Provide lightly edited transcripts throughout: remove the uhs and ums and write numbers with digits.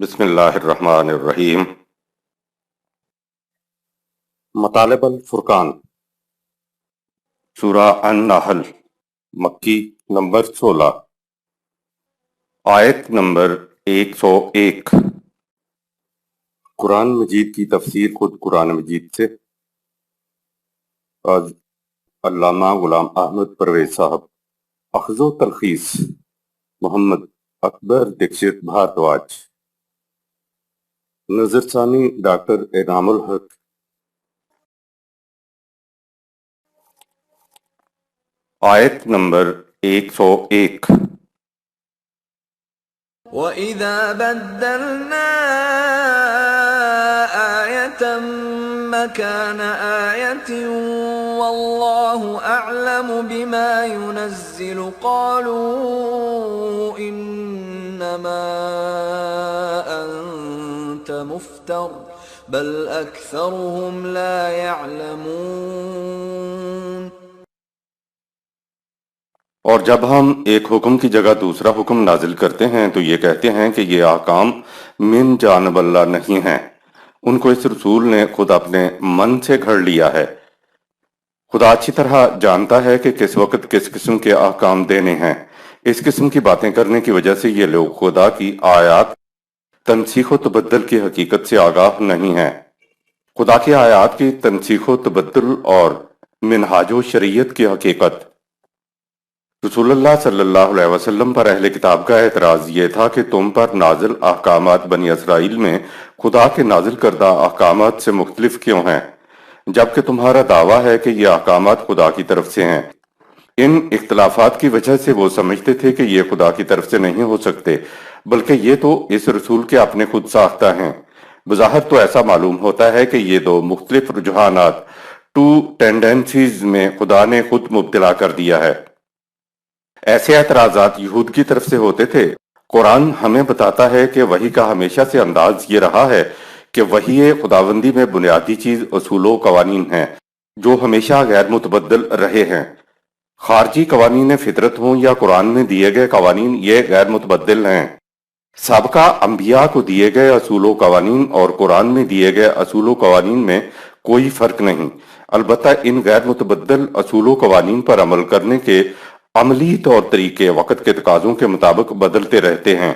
بسم اللہ الرحمن الرحیم۔ مطالب الفرقان، سورہ النحل، مکی، نمبر 16، آیت نمبر 101۔ قرآن مجید کی تفسیر خود قرآن مجید سے، آج علامہ غلام احمد پرویز صاحب، اخذ و تلخیص محمد اکبر دکشت بھارتواج، نظر ثانی ڈاکٹر انعام الحق۔ آیت نمبر 101۔ وَإِذَا بَدَّلْنَا آيَةً مَكَانَ آيَةٍ وَاللَّهُ أَعْلَمُ بِمَا يُنَزِّلُ قَالُوا إِنَّمَا أَنْتَ مُفْتَرٍ بَلْ أَكْثَرُهُمْ لَا يَعْلَمُونَ۔ اور جب ہم ایک حکم کی جگہ دوسرا حکم نازل کرتے ہیں تو یہ کہتے ہیں کہ یہ احکام من جانب اللہ نہیں ہیں، ان کو اس رسول نے خود اپنے من سے گھڑ لیا ہے۔ خدا اچھی طرح جانتا ہے کہ کس وقت کس قسم کے احکام دینے ہیں۔ اس قسم کی باتیں کرنے کی وجہ سے یہ لوگ خدا کی آیات تنسیخ و تبدل کی حقیقت سے آگاہ نہیں ہیں۔ خدا کی آیات کی تنسیخ و تبدل اور منہاج و شریعت کی حقیقت۔ رسول اللہ صلی اللہ علیہ وسلم پر اہل کتاب کا اعتراض یہ تھا کہ تم پر نازل احکامات بنی اسرائیل میں خدا کے نازل کردہ احکامات سے مختلف کیوں ہیں، جبکہ تمہارا دعویٰ ہے کہ یہ احکامات خدا کی طرف سے ہیں۔ ان اختلافات کی وجہ سے وہ سمجھتے تھے کہ یہ خدا کی طرف سے نہیں ہو سکتے، بلکہ یہ تو اس رسول کے اپنے خود ساختہ ہیں۔ بظاہر تو ایسا معلوم ہوتا ہے کہ یہ دو مختلف رجحانات، ٹو ٹینڈنسیز میں خدا نے خود مبتلا کر دیا ہے۔ ایسے اعتراضات یہود کی طرف سے ہوتے تھے۔ قرآن ہمیں بتاتا ہے کہ وحی کا ہمیشہ سے انداز یہ رہا ہے کہ وحی خداوندی میں بنیادی چیز اصول و قوانین ہیں جو ہمیشہ غیر متبدل رہے ہیں۔ خارجی قوانین فطرت ہوں یا قرآن میں دیے گئے قوانین، یہ غیر متبدل ہیں۔ سابقہ انبیاء کو دیے گئے اصول و قوانین اور قرآن میں دیے گئے اصول و قوانین میں کوئی فرق نہیں، البتہ ان غیر متبدل اصول و قوانین پر عمل کرنے کے عملی طور طریقے وقت کے تقاضوں کے مطابق بدلتے رہتے ہیں۔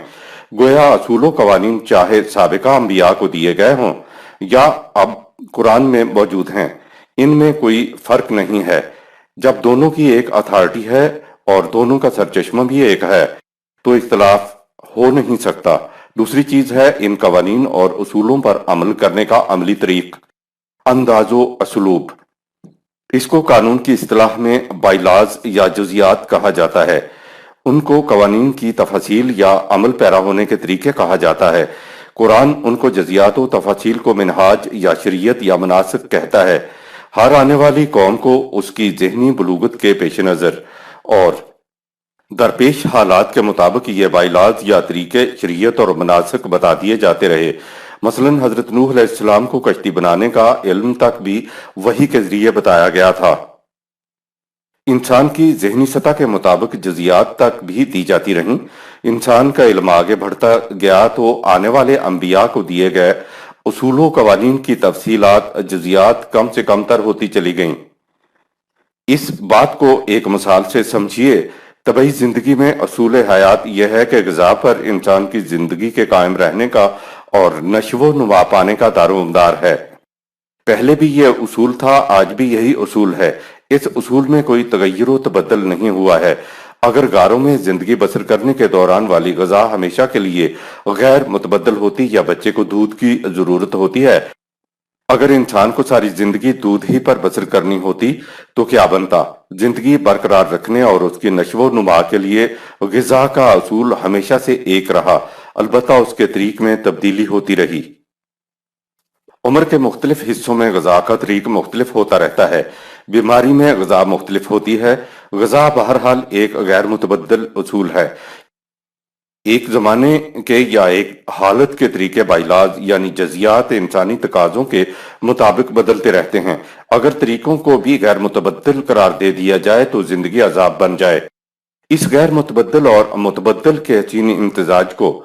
گویا اصول و قوانین چاہے سابقہ انبیاء کو دیے گئے ہوں یا اب قرآن میں موجود ہیں، ان میں کوئی فرق نہیں ہے۔ جب دونوں کی ایک اتھارٹی ہے اور دونوں کا سرچشمہ بھی ایک ہے تو اختلاف ہو نہیں سکتا۔ دوسری چیز ہے ان قوانین اور اصولوں پر عمل کرنے کا عملی طریق، انداز و اسلوب۔ اس کو قانون کی اصطلاح میں بائی لاز یا جزیات کہا جاتا ہے۔ ان کو قوانین کی تفاصیل یا عمل پیرا ہونے کے طریقے کہا جاتا ہے۔ قرآن ان کو جزیات و تفاصیل کو منہاج یا شریعت یا مناسک کہتا ہے۔ ہر آنے والی قوم کو اس کی ذہنی بلوغت کے پیش نظر اور درپیش حالات کے مطابق یہ بائی لاز یا طریقے شریعت اور مناسک بتا دیے جاتے رہے۔ مثلا حضرت نوح علیہ السلام کو کشتی بنانے کا علم تک بھی وحی کے ذریعے بتایا گیا تھا۔ انسان کی ذہنی سطح کے مطابق جزیات تک بھی دی جاتی رہیں۔ انسان کا علم آگے بڑھتا گیا تو آنے والے انبیاء کو دیے گئے اصول و قوانین کی تفصیلات، جزیات کم سے کم تر ہوتی چلی گئیں۔ اس بات کو ایک مثال سے سمجھیے۔ طبعی زندگی میں اصول حیات یہ ہے کہ غذا پر انسان کی زندگی کے قائم رہنے کا اور نشو و نما پانے کا دار و مدار ہے۔ پہلے بھی یہ اصول تھا، آج بھی یہی اصول ہے۔ اس اصول میں کوئی تغیر و تبدل نہیں ہوا ہے۔ اگر غاروں میں زندگی بسر کرنے کے دوران والی غذا ہمیشہ کے لیے غیر متبدل ہوتی یا بچے کو دودھ کی ضرورت ہوتی ہے، اگر انسان کو ساری زندگی دودھ ہی پر بسر کرنی ہوتی تو کیا بنتا؟ زندگی برقرار رکھنے اور اس کی نشو و نما کے لیے غذا کا اصول ہمیشہ سے ایک رہا، البتہ اس کے طریق میں تبدیلی ہوتی رہی۔ عمر کے مختلف حصوں میں غذا کا طریق مختلف ہوتا رہتا ہے، بیماری میں غذا مختلف ہوتی ہے۔ غذا بہرحال ایک غیر متبدل اصول ہے۔ ایک زمانے کے یا ایک حالت کے طریقے بائی لاز یعنی جزیات انسانی تقاضوں کے مطابق بدلتے رہتے ہیں۔ اگر طریقوں کو بھی غیر متبدل قرار دے دیا جائے تو زندگی عذاب بن جائے۔ اس غیر متبدل اور متبدل کے چینی امتزاج کو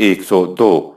102।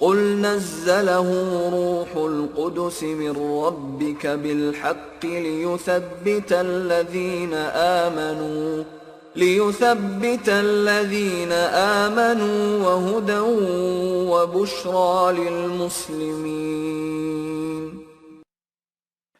قل نزله روح القدس من ربك بالحق ليثبت الذين آمنوا وهدى وبشرى للمسلمين۔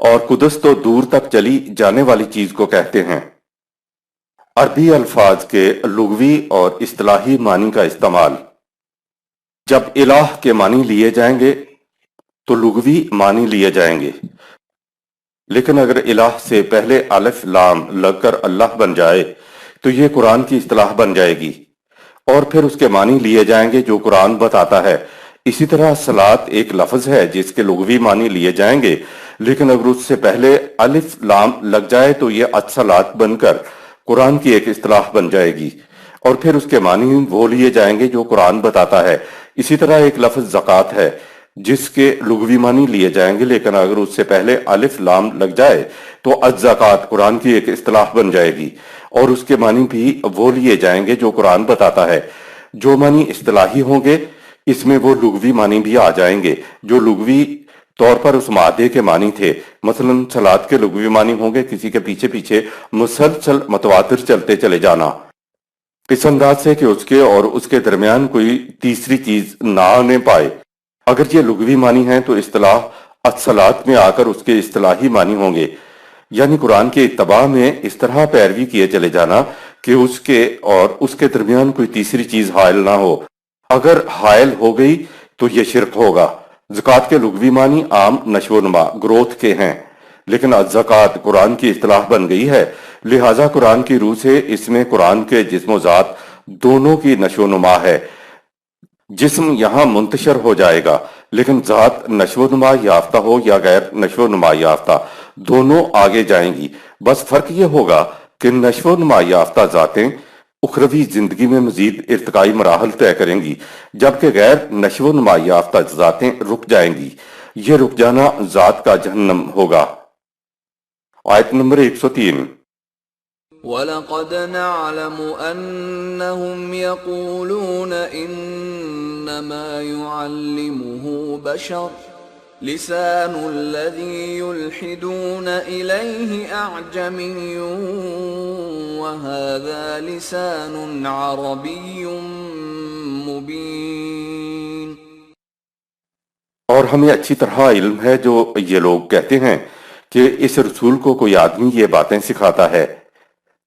اور قدس تو دور تک چلی جانے والی چیز کو کہتے ہیں۔ عربی الفاظ کے لغوی اور اصطلاحی معنی کا استعمال۔ جب الہ کے معنی لیے جائیں گے تو لغوی معنی لیے جائیں گے، لیکن اگر الہ سے پہلے الف لام لگ کر اللہ بن جائے تو یہ قرآن کی اصطلاح بن جائے گی، اور پھر اس کے معنی لیے جائیں گے جو قرآن بتاتا ہے۔ اسی طرح صلاۃ ایک لفظ ہے جس کے لغوی معنی لیے جائیں گے، لیکن اگر اس سے پہلے الف لام لگ جائے تو یہ الصلاۃ بن کر قرآن کی ایک اصطلاح بن جائے گی، اور پھر اس کے معنی وہ لیے جائیں گے جو قرآن بتاتا ہے۔ اسی طرح ایک لفظ زکوٰۃ ہے جس کے لغوی معنی لیے جائیں گے، لیکن اگر اس سے پہلے الف لام لگ جائے تو الزکوٰۃ قرآن کی ایک اصطلاح بن جائے گی، اور اس کے معنی بھی وہ لیے جائیں گے جو قرآن بتاتا ہے۔ جو معنی اصطلاحی ہوں گے اس میں وہ لغوی معنی بھی آ جائیں گے جو لغوی طور پر اس مادے کے معنی تھے۔ مثلا صلاۃ کے لغوی معنی ہوں گے کسی کے پیچھے پیچھے مسلسل متواتر چلتے چلے جانا، اس انداز سے کہ اس کے اور اس کے درمیان کوئی تیسری چیز نہ آنے پائے۔ اگر یہ لغوی معنی ہیں تو اصطلاح الصلاۃ میں آ کر اس کے اصطلاحی معنی ہوں گے، یعنی قرآن کے اتباع میں اس طرح پیروی کیے چلے جانا کہ اس کے اور اس کے درمیان کوئی تیسری چیز حائل نہ ہو۔ اگر حائل ہو گئی تو یہ شرک ہوگا۔ زکوٰۃ کے لغوی معنی عام نشو و نما، گروتھ کے ہیں، لیکن الزکوٰۃ قرآن کی اصطلاح بن گئی ہے، لہٰذا قرآن کی روح سے اس میں قرآن کے جسم و ذات دونوں کی نشو و نما ہے۔ جسم یہاں منتشر ہو جائے گا، لیکن ذات نشو و نما یافتہ ہو یا غیر نشو و نما یافتہ دونوں آگے جائیں گی۔ بس فرق یہ ہوگا کہ نشو و نما یافتہ ذاتیں اخروی زندگی میں مزید ارتقائی مراحل طے کریں گی، جبکہ غیر نشو و نما یافتہ ذاتیں رک جائیں گی۔ یہ رک جانا ذات کا جہنم ہوگا۔ آیت نمبر 103۔ وَلَقَدْ نَعْلَمُ أَنَّهُمْ يَقُولُونَ إِنَّمَا يُعَلِّمُهُ بَشَرٌ لِسَانُ الَّذِي يُلْحِدُونَ إِلَيْهِ أَعْجَمِيٌّ وَهَذَا لِسَانٌ عَرَبِيٌّ مُبِينٌ۔ اور ہمیں اچھی طرح علم ہے جو یہ لوگ کہتے ہیں کہ اس رسول کو کوئی آدمی یہ باتیں سکھاتا ہے۔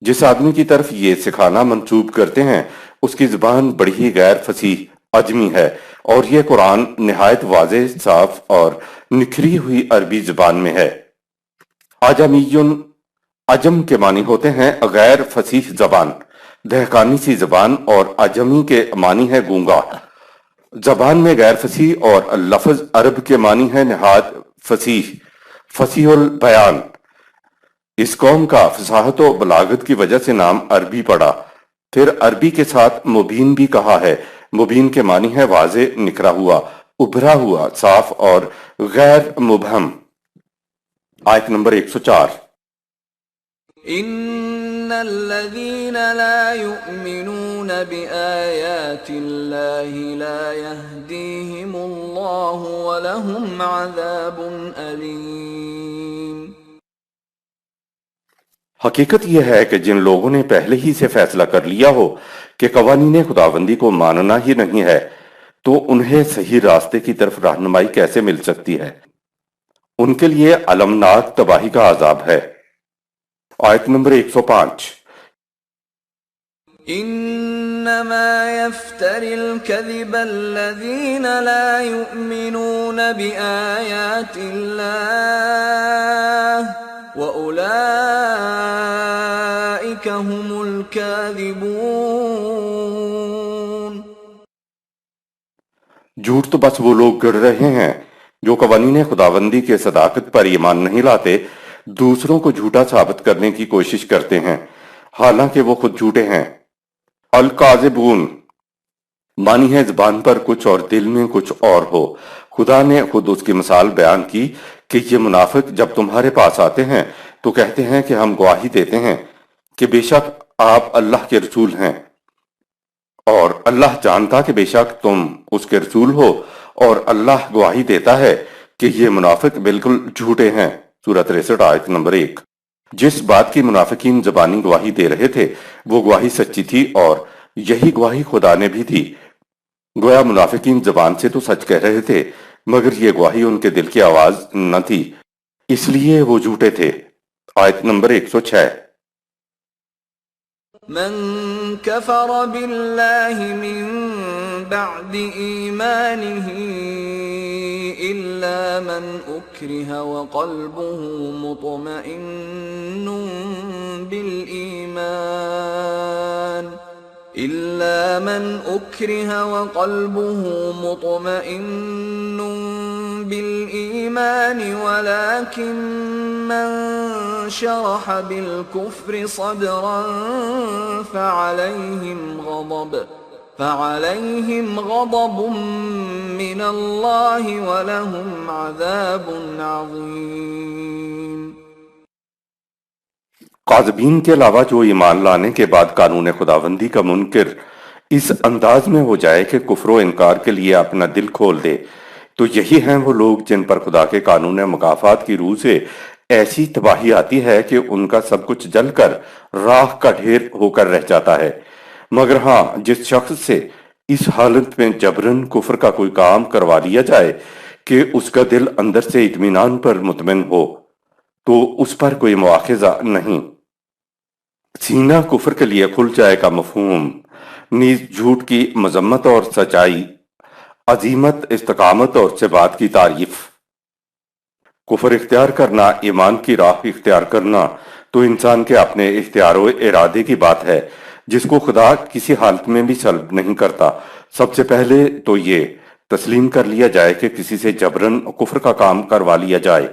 جس آدمی کی طرف یہ سکھانا منسوب کرتے ہیں اس کی زبان بڑی ہی غیر فصیح عجمی ہے، اور یہ قرآن نہایت واضح، صاف اور نکھری ہوئی عربی زبان میں ہے۔ عجمیٌ، عجم کے معنی ہوتے ہیں غیر فصیح زبان، دہقانی سی زبان، اور عجمی کے معنی ہے گونگا۔ زبان میں غیر فصیح اور لفظ عرب کے معنی ہے نہایت فصیح، فصیح البیان۔ اس قوم کا فصاحت و بلاغت کی وجہ سے نام عربی پڑا۔ پھر عربی کے ساتھ مبین بھی کہا ہے۔ مبین کے معنی ہے واضح، نکھرا ہوا، ابھرا ہوا، صاف اور غیر مبہم۔ آیت نمبر 104۔ ان الذين لا يؤمنون بآيات الله لا يهديهم الله ولهم عذاب أليم۔ حقیقت یہ ہے کہ جن لوگوں نے پہلے ہی سے فیصلہ کر لیا ہو کہ قوانین خداوندی کو ماننا ہی نہیں ہے تو انہیں صحیح راستے کی طرف رہنمائی کیسے مل سکتی ہے؟ ان کے لیے المناک تباہی کا عذاب ہے۔ آیت نمبر 105۔ انما يفتري الكذب الذين لا يؤمنون بآيات الله وأولئك هم الكاذبون۔ جھوٹ تو بس وہ لوگ گڑ رہے ہیں جو قوانین خداوندی کے صداقت پر ایمان نہیں لاتے، دوسروں کو جھوٹا ثابت کرنے کی کوشش کرتے ہیں حالانکہ وہ خود جھوٹے ہیں۔ الکاذبون معنی ہے زبان پر کچھ اور دل میں کچھ اور ہو۔ خدا نے خود اس کی مثال بیان کی کہ یہ منافق جب تمہارے پاس آتے ہیں تو کہتے ہیں کہ ہم گواہی دیتے ہیں کہ بے شک آپ اللہ کے رسول ہیں، اور اللہ جانتا کہ بے شک تم اس کے رسول ہو، اور اللہ گواہی دیتا ہے کہ یہ منافق بالکل جھوٹے ہیں۔ سورۃ 63 آیت نمبر 1۔ جس بات کی منافقین زبانی گواہی دے رہے تھے وہ گواہی سچی تھی، اور یہی گواہی خدا نے بھی تھی۔ گویا منافقین زبان سے تو سچ کہہ رہے تھے مگر یہ گواہی ان کے دل کی آواز نہ تھی۔ اس لیے وہ جھوٹے تھے۔ آیت نمبر 106۔ من كفر بالله من بعد إيمانه إلا من أكره وقلبه مطمئن بالإيمان ولكن من شرح بالكفر صدرا فعليهم غضب من الله ولهم عذاب عظيم۔ قاذبین کے علاوہ جو ایمان لانے کے بعد قانون خداوندی کا منکر اس انداز میں ہو جائے کہ کفر و انکار کے لیے اپنا دل کھول دے، تو یہی ہیں وہ لوگ جن پر خدا کے قانون مکافات کی روح سے ایسی تباہی آتی ہے کہ ان کا سب کچھ جل کر راکھ کا ڈھیر ہو کر رہ جاتا ہے۔ مگر ہاں، جس شخص سے اس حالت میں جبرن کفر کا کوئی کام کروا لیا جائے کہ اس کا دل اندر سے اطمینان پر مطمئن ہو، تو اس پر کوئی مواخذہ نہیں۔ سینہ کفر کے لیے کھل جائے کا مفہوم، نیز جھوٹ کی مذمت اور سچائی، عزیمت، استقامت اور ثبات کی تعریف۔ کفر اختیار کرنا، ایمان کی راہ اختیار کرنا تو انسان کے اپنے اختیار و ارادے کی بات ہے، جس کو خدا کسی حالت میں بھی سلب نہیں کرتا۔ سب سے پہلے تو یہ تسلیم کر لیا جائے کہ کسی سے جبرن کفر کا کام کروا لیا جائے،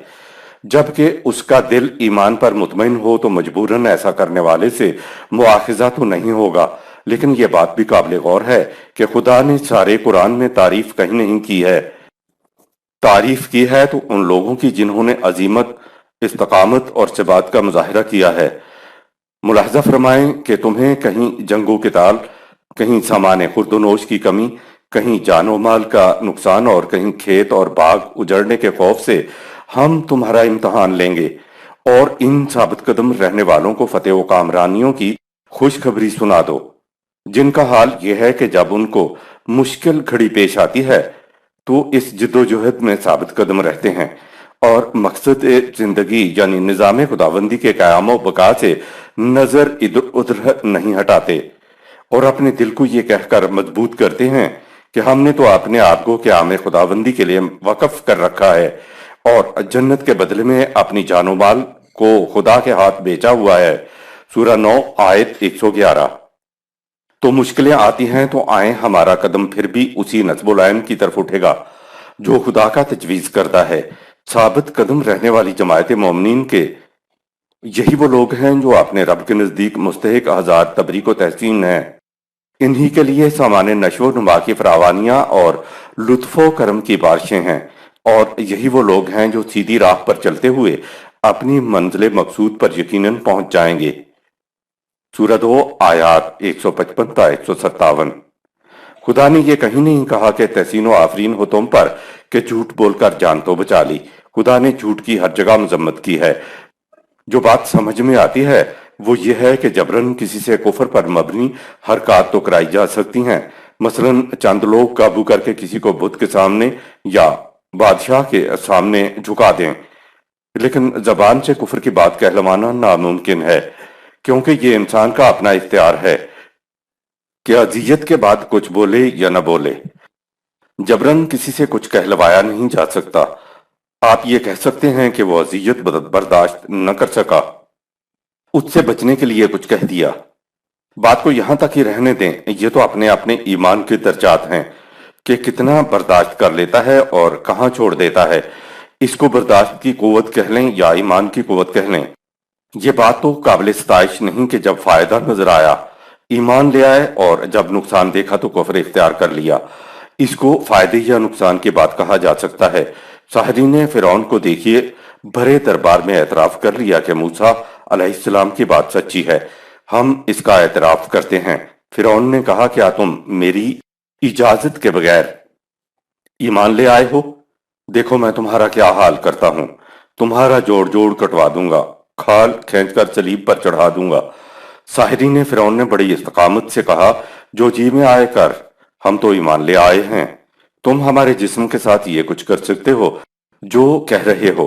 جبکہ اس کا دل ایمان پر مطمئن ہو تو مجبوراً ایسا کرنے والے سے مواخذہ تو نہیں ہوگا۔ لیکن یہ بات بھی قابل غور ہے کہ خدا نے سارے قرآن میں تعریف کہیں نہیں کی ہے۔ تعریف کی ہے تو ان لوگوں کی جنہوں نے عزیمت، استقامت اور ثبات کا مظاہرہ کیا ہے۔ ملاحظہ فرمائیں کہ تمہیں کہیں جنگ و قتال، کہیں سامان خورد و نوش کی کمی، کہیں جان و مال کا نقصان اور کہیں کھیت اور باغ اجڑنے کے خوف سے ہم تمہارا امتحان لیں گے، اور ان ثابت قدم رہنے والوں کو فتح و کامرانیوں کی خوشخبری سنا دو، جن کا حال یہ ہے کہ جب ان کو مشکل گھڑی پیش آتی ہے تو اس جد و جہد میں ثابت قدم رہتے ہیں اور مقصد زندگی یعنی نظام خداوندی کے قیام و بقا سے نظر ادھر ادھر نہیں ہٹاتے، اور اپنے دل کو یہ کہہ کر مضبوط کرتے ہیں کہ ہم نے تو اپنے آپ کو قیام خداوندی کے لیے وقف کر رکھا ہے اور جنت کے بدلے میں اپنی جان و مال کو خدا کے ہاتھ بیچا ہوا ہے۔ سورہ 9 آیت 111۔ تو مشکلیں آتی ہیں تو آئیں، ہمارا قدم پھر بھی اسی نصب العین کی طرف اٹھے گا جو خدا کا تجویز کردہ ہے۔ ثابت قدم رہنے والی جماعت مومنین کے یہی وہ لوگ ہیں جو اپنے رب کے نزدیک مستحق ہزار تبریک و تحسین ہیں۔ انہی کے لیے سامان نشو و نما کی فراوانیاں اور لطف و کرم کی بارشیں ہیں، اور یہی وہ لوگ ہیں جو سیدھی راہ پر چلتے ہوئے اپنی منزل مقصود پر یقیناً پہنچ جائیں گے۔ سورہ 2 آیات 155 تا 157۔ خدا نے یہ کہیں نہیں کہا کہ تحسین و آفرین ہو تم پر کہ جھوٹ بول کر جان تو بچا لی۔ خدا نے جھوٹ کی ہر جگہ مذمت کی ہے۔ جو بات سمجھ میں آتی ہے وہ یہ ہے کہ جبرن کسی سے کفر پر مبنی حرکات تو کرائی جا سکتی ہیں، مثلا چند لوگ قابو کر کے کسی کو بت کے سامنے یا بادشاہ کے سامنے جھکا دیں، لیکن زبان سے کفر کی بات کہلوانا ناممکن ہے، کیونکہ یہ انسان کا اپنا اختیار ہے کہ اذیت کے بعد کچھ بولے یا نہ بولے۔ جبرن کسی سے کچھ کہلوایا نہیں جا سکتا۔ آپ یہ کہہ سکتے ہیں کہ وہ اذیت برداشت نہ کر سکا، اس سے بچنے کے لیے کچھ کہہ دیا۔ بات کو یہاں تک ہی رہنے دیں، یہ تو اپنے اپنے ایمان کے درجات ہیں کہ کتنا برداشت کر لیتا ہے اور کہاں چھوڑ دیتا ہے۔ اس کو برداشت کی قوت کہہ لیں یا ایمان کی قوت کہہ لیں، یہ بات تو قابل ستائش نہیں کہ جب فائدہ نظر آیا ایمان لے آئے اور جب نقصان دیکھا تو کفر اختیار کر لیا۔ اس کو فائدے یا نقصان کی بات کہا جا سکتا ہے۔ ساحرین نے فرعون کو دیکھیے بڑے دربار میں اعتراف کر لیا کہ موسیٰ علیہ السلام کی بات سچی ہے، ہم اس کا اعتراف کرتے ہیں۔ فرعون نے کہا کیا تم میری اجازت کے بغیر ایمان لے آئے ہو؟ دیکھو میں تمہارا کیا حال کرتا ہوں، تمہارا جوڑ جوڑ کٹوا دوں گا، کھال کھینچ کر صلیب پر چڑھا دوں گا۔ ساحرین فرعون نے بڑی استقامت سے کہا جو جی میں آئے کر، ہم تو ایمان لے آئے ہیں، تم ہمارے جسم کے ساتھ یہ کچھ کر سکتے ہو جو کہہ رہے ہو؟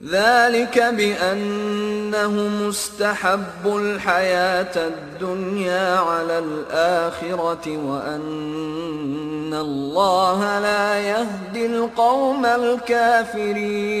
ذلك بأنهم استحبوا الحياة الدنيا على الآخرة وأن الله لا يهدي القوم الكافرين۔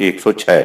106,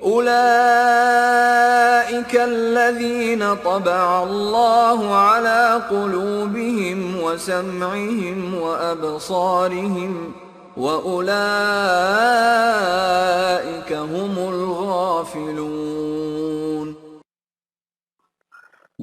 أولئك الذين طبع الله على قلوبهم وسمعهم وأبصارهم وأولئك هم الغافلون۔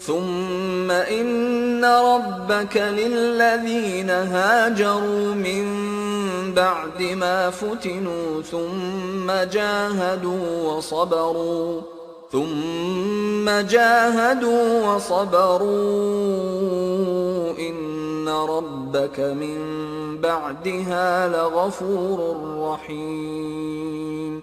ثم إن ربك للذين هاجروا من بعد ما فتنوا ثم جاهدوا وصبروا إن ربك من بعدها لغفور رحيم۔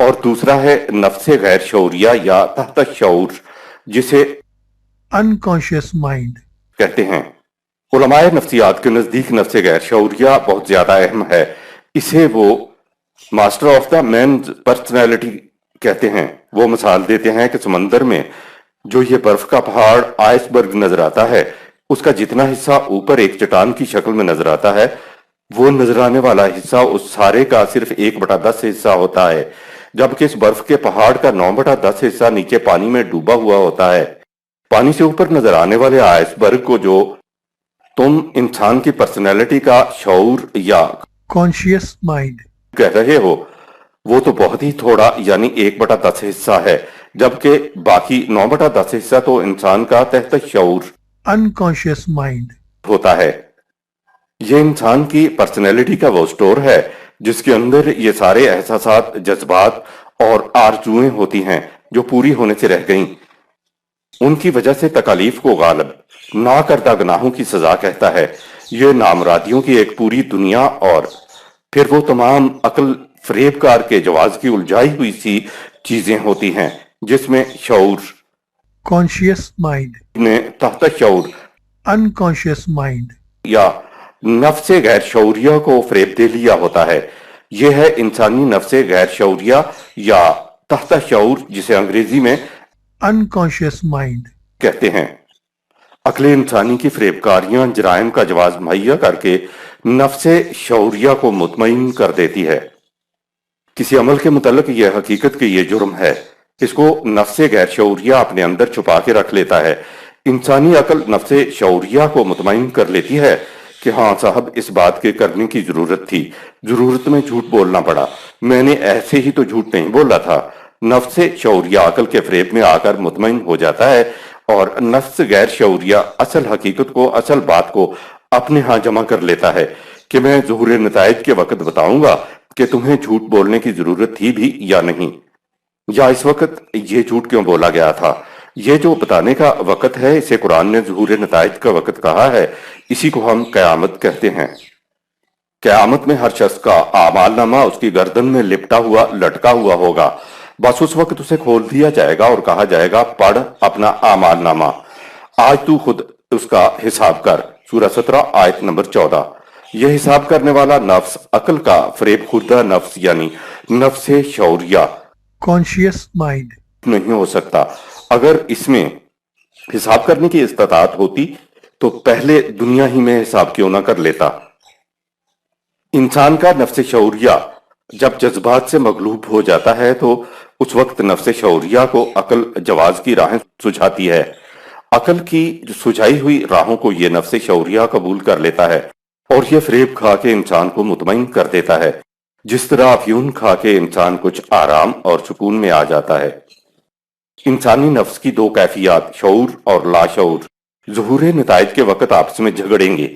اور دوسرا ہے نفس غیر شعوریہ یا تحت شعور، جسے unconscious mind. کہتے ہیں۔ علماء نفسیات کے نزدیک نفس غیر شعوریہ بہت زیادہ اہم ہے، اسے وہ master of the main personality کہتے ہیں۔ وہ مثال دیتے ہیں کہ سمندر میں جو یہ برف کا پہاڑ آئس برگ نظر آتا ہے، اس کا جتنا حصہ اوپر ایک چٹان کی شکل میں نظر آتا ہے، وہ نظر آنے والا حصہ اس سارے کا صرف 1/10 حصہ ہوتا ہے، جبکہ اس برف کے پہاڑ کا 9/10 حصہ نیچے پانی میں ڈوبا ہوا ہوتا ہے۔ پانی سے اوپر نظر آنے والے آئس برگ کو جو تم انسان کی پرسنالٹی کا شعور یا Conscious mind. کہہ رہے ہو، وہ تو بہت ہی تھوڑا یعنی 1/10 حصہ ہے، جبکہ باقی 9/10 حصہ تو انسان کا تحت شعور Unconscious mind. ہوتا ہے۔ یہ انسان کی پرسنالٹی کا وہ سٹور ہے جس کے اندر یہ سارے احساسات، جذبات اور آرزوئیں ہوتی ہیں جو پوری ہونے سے رہ گئیں۔ ان کی وجہ سے تکالیف کو غالب نہ کردہ گناہوں کی سزا کہتا ہے۔ یہ نامرادیوں کی ایک پوری دنیا اور پھر وہ تمام عقل فریب کار کے جواز کی الجھائی ہوئی سی چیزیں ہوتی ہیں جس میں شعور Conscious mind. نے تحت شعور Unconscious mind. یا نفس غیر شعوریہ کو فریب دے لیا ہوتا ہے۔ یہ ہے انسانی نفس غیر شعوریہ یا تحت شعور، جسے انگریزی میں Unconscious mind. کہتے ہیں۔ عقل انسانی کی فریب کاریاں جرائم کا جواز مہیا کر کے نفس شعوریہ کو مطمئن کر دیتی ہے۔ کسی عمل کے متعلق یہ حقیقت کہ یہ جرم ہے، اس کو نفس غیر شعوریہ اپنے اندر چھپا کے رکھ لیتا ہے۔ انسانی عقل نفس شعوریہ کو مطمئن کر لیتی ہے کہ ہاں صاحب، اس بات کے کرنے کی ضرورت تھی، ضرورت میں جھوٹ بولنا پڑا، میں نے ایسے ہی تو جھوٹ نہیں بولا تھا۔ نفس شعوریہ عقل کے فریب میں آ کر مطمئن ہو جاتا ہے اور نفس غیر شعوریہ اصل حقیقت کو، اصل بات کو اپنے ہاں جمع کر لیتا ہے کہ میں ظہور نتائج کے وقت بتاؤں گا کہ تمہیں جھوٹ بولنے کی ضرورت تھی بھی یا نہیں، یا اس وقت یہ جھوٹ کیوں بولا گیا تھا۔ یہ جو بتانے کا وقت ہے، اسے قرآن نے ظہور نتائج کا وقت کہا ہے، اسی کو ہم قیامت کہتے ہیں۔ قیامت میں ہر شخص کا اعمال نامہ اس کی گردن میں لپٹا ہوا، لٹکا ہوا ہوگا۔ بس اس وقت اسے کھول دیا جائے گا اور کہا جائے گا، پڑھ اپنا اعمال نامہ، آج تو خود اس کا حساب کر۔ سورہ 17 آیت نمبر 14۔ یہ حساب کرنے والا نفس عقل کا فریب خوردہ نفس یعنی نفس شعوریہ Conscious mind. نہیں ہو سکتا۔ اگر اس میں حساب کرنے کی استطاعت ہوتی تو پہلے دنیا ہی میں حساب کیوں نہ کر لیتا۔ انسان کا نفس شعوریہ جب جذبات سے مغلوب ہو جاتا ہے تو اس وقت نفس شعوریہ کو عقل جواز کی راہیں سجھاتی ہے۔ عقل کی سجھائی ہوئی راہوں کو یہ نفس شعوریہ قبول کر لیتا ہے اور یہ فریب کھا کے انسان کو مطمئن کر دیتا ہے، جس طرح افیون کھا کے انسان کچھ آرام اور سکون میں آ جاتا ہے۔ انسانی نفس کی دو کیفیات، شعور اور لا شعور، ظہور نتائج کے وقت آپس میں جھگڑیں گے۔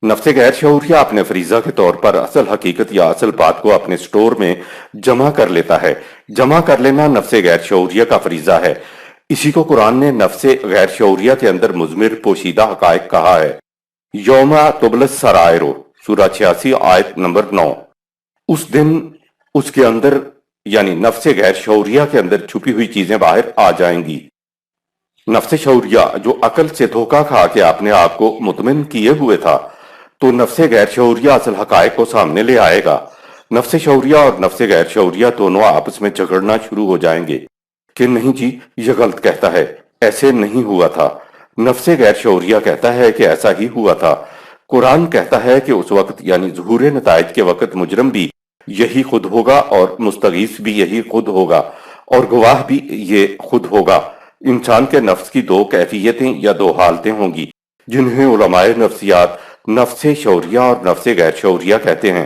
نفس غیر شعوریہ اپنے فریضہ کے طور پر اصل حقیقت یا اصل بات کو اپنے سٹور میں جمع کر لیتا ہے۔ جمع کر لینا نفس غیر شعوریہ کا فریضہ ہے۔ اسی کو قرآن نے نفس غیر شعوریہ کے اندر مضمر پوشیدہ حقائق کہا ہے۔ یوم تبلی السرائر، سورہ 86 آیت نمبر 9۔ اس دن اس کے اندر یعنی نفس غیر شعوریہ کے اندر چھپی ہوئی چیزیں باہر آ جائیں گی۔ نفس شعوریہ جو عقل سے دھوکہ کھا کے اپنے آپ کو مطمئن کیے ہوئے تھا، تو نفس غیر شعوریہ اصل حقائق کو سامنے لے آئے گا۔ نفس شعوریہ اور نفس غیر شعوریہ دونوں آپس میں جھگڑنا شروع ہو جائیں گے کہ نہیں جی، یہ غلط کہتا ہے، ایسے نہیں ہوا تھا۔ نفس غیر شعوریہ کہتا ہے کہ ایسا ہی ہوا تھا۔ قرآن کہتا ہے کہ اس وقت یعنی ظہور نتائج کے وقت مجرم بھی یہی خود ہوگا اور مستغیث بھی یہی خود ہوگا اور گواہ بھی یہ خود ہوگا۔ انسان کے نفس کی دو کیفیتیں یا دو حالتیں ہوں گی جنہیں علماء نفسیات نفس شعوریہ اور نفس غیر شعوریہ کہتے ہیں۔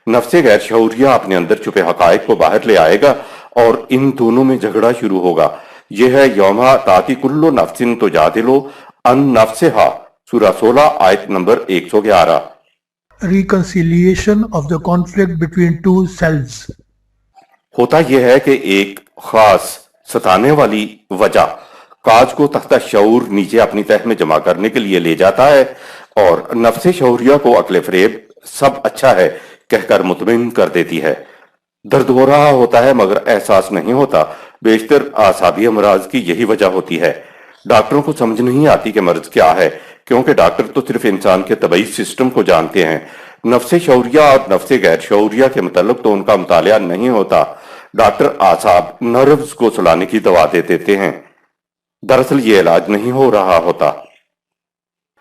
نفس غیر شعوریہ اپنے اندر چھپے حقائق کو باہر لے آئے گا اور ان دونوں میں جھگڑا شروع ہوگا۔ یہ ہے یوم تاتی کل نفس تجادل عن نفسہا، سورہ 16 آیت number 111۔ Reconciliation of the conflict between two selves. ہوتا یہ ہے کہ ایک خاص ستانے والی وجہ کاج کو تحت شعور نیچے اپنی تہ میں جمع کرنے کے لیے لے جاتا ہے اور نفس شعوریہ کو عقل فریب سب اچھا ہے کہہ کر مطمئن کر دیتی ہے۔ درد ہو رہا ہوتا ہے مگر احساس نہیں ہوتا، بیشتر اعصابی امراض کی یہی وجہ ہوتی ہے۔ ڈاکٹروں کو سمجھ نہیں آتی کہ مرض کیا ہے، کیونکہ ڈاکٹر تو صرف انسان کے طبعی سسٹم کو جانتے ہیں، نفس شعوریہ اور نفس غیر شعوریہ کے متعلق تو ان کا مطالعہ نہیں ہوتا۔ ڈاکٹر اعصاب نروز کو سلانے کی دوا دے دیتے ہیں، دراصل یہ علاج نہیں ہو رہا ہوتا۔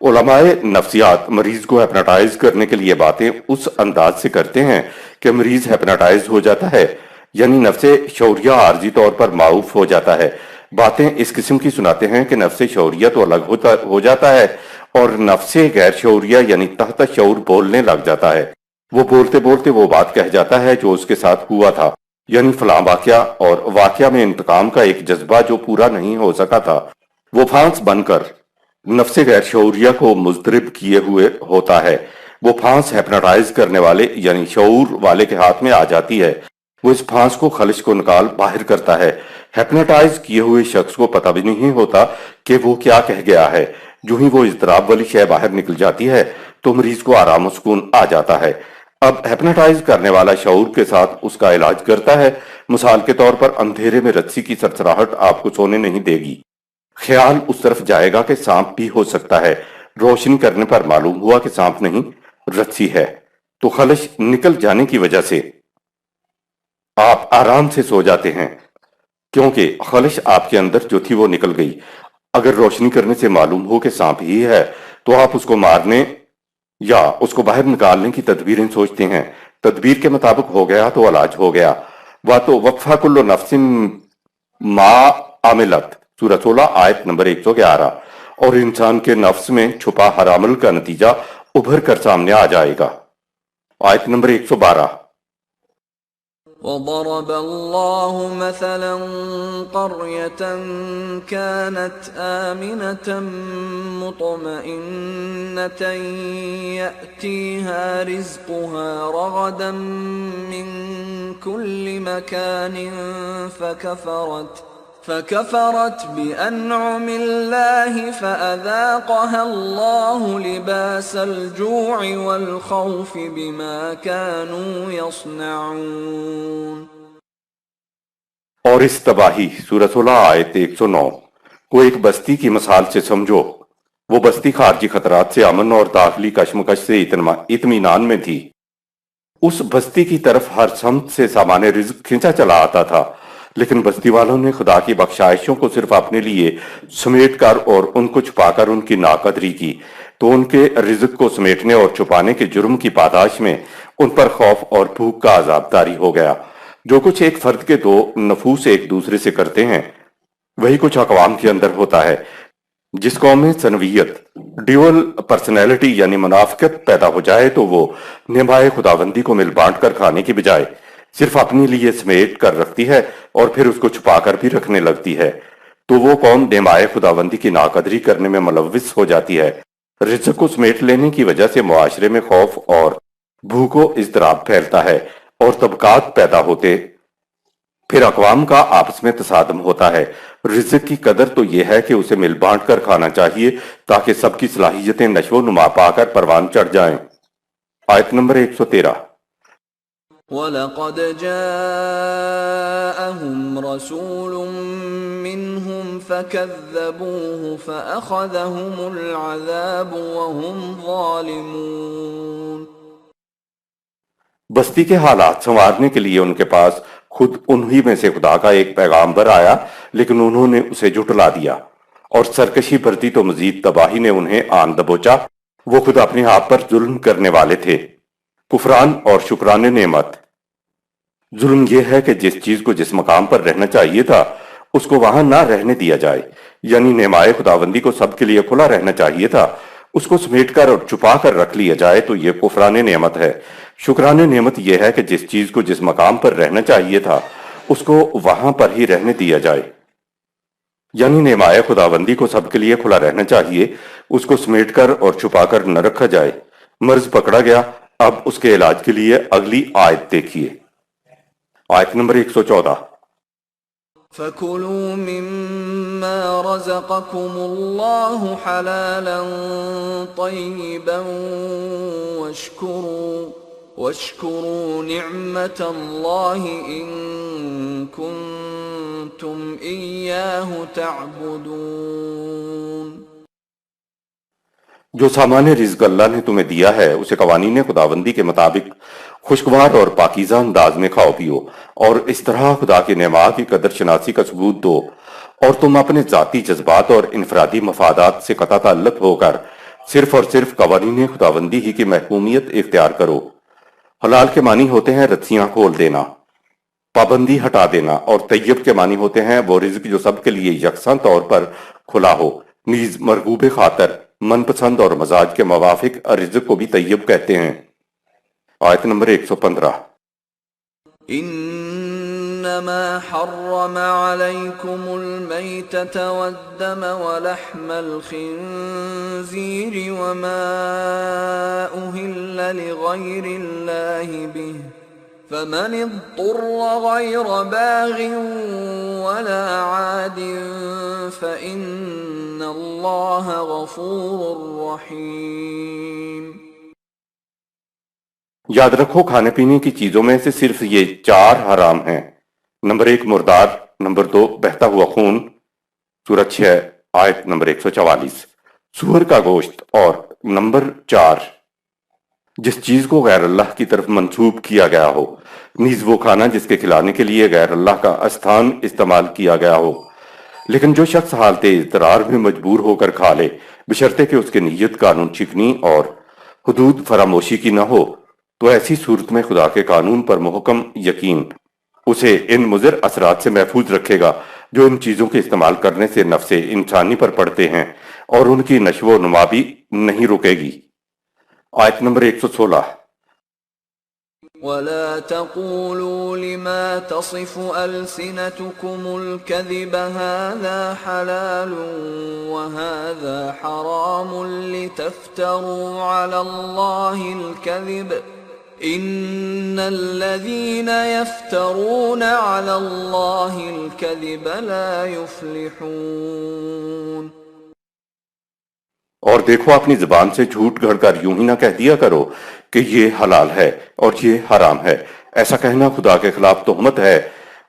علماء نفسیات مریض کو ہیپناٹائز کرنے کے لیے باتیں اس انداز سے کرتے ہیں کہ مریض ہیپناٹائز ہو جاتا ہے، یعنی نفس شعوریہ عارضی طور پر معاف ہو جاتا ہے۔ باتیں اس قسم کی سناتے ہیں کہ نفس شعوریہ تو الگ ہو جاتا ہے اور نفس غیر شعوریہ یعنی تحت شعور بولنے لگ جاتا ہے۔ وہ بولتے بولتے وہ بات کہہ جاتا ہے جو اس کے ساتھ ہوا تھا، یعنی فلاں واقعہ، اور واقعہ میں انتقام کا ایک جذبہ جو پورا نہیں ہو سکا تھا، وہ پھانس بن کر نفس غیر شعوریہ کو مضطرب کیے ہوئے ہوتا ہے۔ وہ پھانس ہیپناٹائز کرنے والے یعنی شعور والے کے ہاتھ میں آ جاتی ہے۔ وہ اس پھانس کو خلش کو نکال باہر کرتا ہے۔ ہیپناٹائز کیے ہوئے شخص کو پتہ بھی نہیں ہوتا کہ وہ کیا کہہ گیا ہے۔ جو ہی وہ اضطراب والی شے باہر نکل جاتی ہے تو مریض کو آرام و سکون آ جاتا ہے۔ اب ہیپناٹائز کرنے والا شعور کے ساتھ اس کا علاج کرتا ہے۔ مثال کے طور پر اندھیرے میں رسی کی سرسراہٹ آپ کو سونے نہیں دے گی، خیال اس طرف جائے گا کہ سانپ بھی ہو سکتا ہے، روشنی کرنے پر معلوم ہوا کہ سانپ نہیں رسی ہے، تو خلش نکل جانے کی وجہ سے آپ آرام سے سو جاتے ہیں، کیونکہ خلش آپ کے اندر جو تھی وہ نکل گئی۔ اگر روشنی کرنے سے معلوم ہو کہ سانپ ہی ہے تو آپ اس کو مارنے یا اس کو باہر نکالنے کی تدبیریں سوچتے ہیں۔ تدبیر کے مطابق ہو گیا تو علاج ہو گیا۔ وَاتو وقفہ کل نفس ما عملت، سورہ 16 آیت نمبر 111۔ اور انسان کے نفس میں چھپا ہر عمل کا نتیجہ ابھر کر سامنے آ جائے گا۔ آیت نمبر 112۔ وضرب الله مثلا قرية كانت آمنة مطمئنة يأتيها رزقها رغدا من كل مكان فكفرت بأنعم الله فأذاقها الله لباس الجوع والخوف بما كانوا يصنعون۔ اور اس تباہی، سورہ 16 آیت 109 کو ایک بستی کی مثال سے سمجھو۔ وہ بستی خارجی خطرات سے امن اور داخلی کشمکش سے اطمینان میں تھی۔ اس بستی کی طرف ہر سمت سے سامان رزق کھینچا چلا آتا تھا، لیکن بستی والوں نے خدا کی بخشائشوں کو صرف اپنے لیے سمیٹ کر اور ان کو چھپا کر ان کی ناقدری کی، تو ان کے رزق کو سمیٹنے اور چھپانے کے جرم کی پاداش میں ان پر خوف اور بھوک کا عذاب طاری ہو گیا۔ جو کچھ ایک فرد کے دو نفوس ایک دوسرے سے کرتے ہیں وہی کچھ اقوام کے اندر ہوتا ہے۔ جس قوم میں سنویت، ڈیول پرسنالٹی یعنی منافقت پیدا ہو جائے تو وہ نمائے خداوندی کو مل بانٹ کر کھانے کی بجائے صرف اپنے لیے سمیٹ کر رکھتی ہے اور پھر اس کو چھپا کر بھی رکھنے لگتی ہے، تو وہ قوم نمائے خداوندی کی ناقدری کرنے میں ملوث ہو جاتی ہے۔ رزق کو سمیٹ لینے کی وجہ سے معاشرے میں خوف اور بھوک و اضطراب پھیلتا ہے اور طبقات پیدا ہوتے، پھر اقوام کا آپس میں تصادم ہوتا ہے۔ رزق کی قدر تو یہ ہے کہ اسے مل بانٹ کر کھانا چاہیے تاکہ سب کی صلاحیتیں نشو و نما پا کر پروان چڑھ جائیں۔ آیت نمبر 113۔ وَلَقَدْ جَاءَهُمْ رَسُولٌ مِّنْهُمْ فَكَذَّبُوهُ فَأَخَذَهُمُ الْعَذَابُ وَهُمْ ظَالِمُونَ۔ بستی کے حالات سنوارنے کے لیے ان کے پاس خود انہی میں سے خدا کا ایک پیغامبر آیا، لیکن انہوں نے اسے جھٹلا دیا اور سرکشی برتی تو مزید تباہی نے انہیں آن دبوچا۔ وہ خود اپنے آپ پر ظلم کرنے والے تھے۔ کفران اور شکران نعمت۔ ظلم یہ ہے کہ جس چیز کو جس مقام پر رہنا چاہیے تھا اس کو وہاں نہ رہنے دیا جائے، یعنی نعمائے خداوندی کو سب کے لیے کھلا رہنا چاہیے تھا، اس کو سمیٹ کر اور چھپا کر رکھ لیا جائے تو یہ کفران نعمت ہے۔ شکران نعمت یہ ہے کہ جس چیز کو جس مقام پر رہنا چاہیے تھا اس کو وہاں پر ہی رہنے دیا جائے، یعنی نعمائے خداوندی کو سب کے لیے کھلا رہنا چاہیے، اس کو سمیٹ کر اور چھپا کر نہ رکھا جائے۔ مرض پکڑا گیا، اب اس کے علاج کے لیے اگلی آیت دیکھیے، آیت نمبر 114۔ فَكُلُوا مِمَّا رَزَقَكُمُ اللَّهُ حَلَالًا طَيِّبًا واشكروا نعمة الله إن كنتم إياه تعبدون. جو سامان رزق اللہ نے تمہیں دیا ہے اسے قوانین خداوندی کے مطابق خوشگوار اور پاکیزہ انداز میں کھاؤ پیو، اور اس طرح خدا کی نعمات کی قدر شناسی کا ثبوت دو، اور تم اپنے ذاتی جذبات اور انفرادی مفادات سے قطع تعلق ہو کر صرف اور صرف قوانین خداوندی ہی کی محکومیت اختیار کرو. حلال کے معنی ہوتے ہیں رسیاں کھول دینا، پابندی ہٹا دینا، اور طیب کے معنی ہوتے ہیں وہ رزق جو سب کے لیے یکساں طور پر کھلا ہو. نیز مرغوب خاطر، من پسند اور مزاج کے موافق رزق کو بھی طیب کہتے ہیں. آیت نمبر 115. انما حرم عليكم الميتة والدم ولحم الخنزير وما أهل لغير الله به فمن اضطر غير باغ ولا عاد فإن الله غفور رحيم. یاد رکھو کھانے پینے کی چیزوں میں سے صرف یہ 4 حرام ہیں. نمبر 1 مردار، نمبر 2 بہتا ہوا خون، سورۃ 6 آیت نمبر 144، سور کا گوشت، اور نمبر 4 جس چیز کو غیر اللہ کی طرف منسوب کیا گیا ہو، نیز وہ کھانا جس کے کھلانے کے لیے غیر اللہ کا استھان استعمال کیا گیا ہو. لیکن جو شخص حالت اضطرار میں مجبور ہو کر کھا لے بشرطے کہ اس کی نیت قانون شکنی اور حدود فراموشی کی نہ ہو، تو ایسی صورت میں خدا کے قانون پر محکم یقین اسے ان مضر اثرات سے محفوظ رکھے گا جو ان چیزوں کے استعمال کرنے سے نفس انسانی پر پڑتے ہیں، اور ان کی نشو و نما بھی نہیں رکے گی. آیت نمبر 116. ولا تقولوا لما تصف ألسنتكم الكذب هذا حلال وهذا حرام لتفتروا على الله الكذب إن الذين يفترون على الله الكذب لا يفلحون. اور دیکھو اپنی زبان سے جھوٹ گھڑ کر یوں ہی نہ کہہ دیا کرو کہ یہ حلال ہے اور یہ حرام ہے. ایسا کہنا خدا کے خلاف تہمت ہے،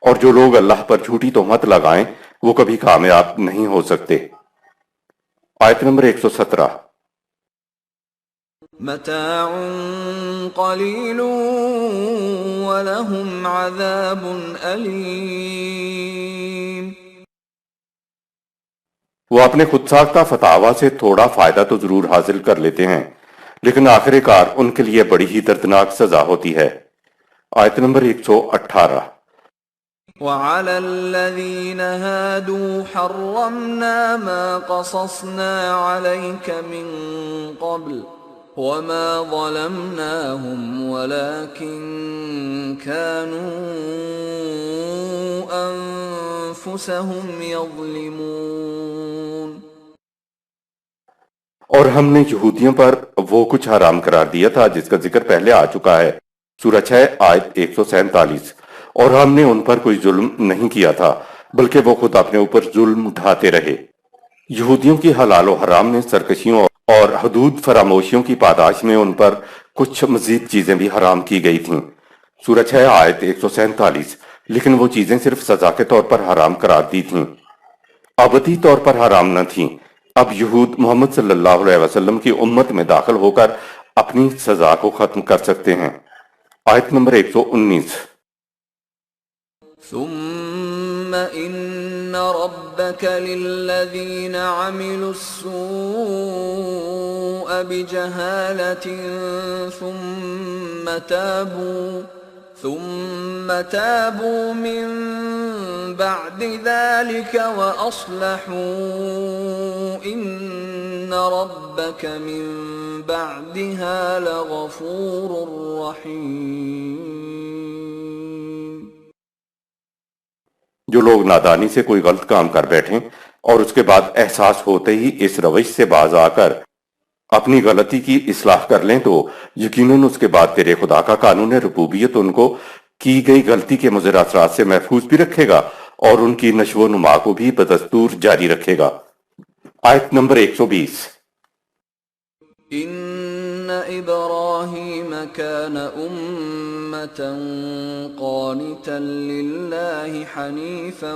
اور جو لوگ اللہ پر جھوٹی تہمت لگائیں وہ کبھی کامیاب نہیں ہو سکتے. آیت نمبر 117. متاع قلیل ولہم عذاب علیم. وہ اپنے خود ساختہ فتاوا سے تھوڑا فائدہ تو ضرور حاصل کر لیتے ہیں، لیکن آخر کار ان کے لیے بڑی ہی دردناک سزا ہوتی ہے. آیت نمبر 118. وعلى الذين هادوا حرمنا ما قصصنا عليك من قبل وما ظلمناهم ولكن كانوا أنفسهم يظلمون. اور ہم نے یہودیوں پر وہ کچھ حرام قرار دیا تھا جس کا ذکر پہلے آ چکا ہے، سورہ 6 آیت 147. اور ہم نے ان پر کوئی ظلم نہیں کیا تھا بلکہ وہ خود اپنے اوپر ظلم اٹھاتے رہے. یہودیوں کی حلال و حرام میں سرکشیوں اور حدود فراموشیوں کی پاداش میں ان پر کچھ مزید چیزیں بھی حرام کی گئی تھیں، سورہ 6 آیت 147. لیکن وہ چیزیں صرف سزا کے طور پر حرام قرار دی تھیں، ابدی طور پر حرام نہ تھیں. اب یہود محمد صلی اللہ علیہ وسلم کی امت میں داخل ہو کر اپنی سزا کو ختم کر سکتے ہیں. آیت نمبر 119. ثم ان ربك للذين عملوا السوء بجهالة ثم تابوا من بعد ذلك وأصلحوا إن ربك من بعدها لغفور رحيم. جو لوگ نادانی سے کوئی غلط کام کر بیٹھیں اور اس کے بعد احساس ہوتے ہی اس روش سے باز آ کر اپنی غلطی کی اصلاح کر لیں تو یقیناً اس کے بعد تیرے خدا کا قانون ربوبیت ان کو کی گئی غلطی کے مضر اثرات سے محفوظ بھی رکھے گا اور ان کی نشو و نما کو بھی بدستور جاری رکھے گا. آیت نمبر 120. ان إبراهيم كان أمة قانتا لله حنيفا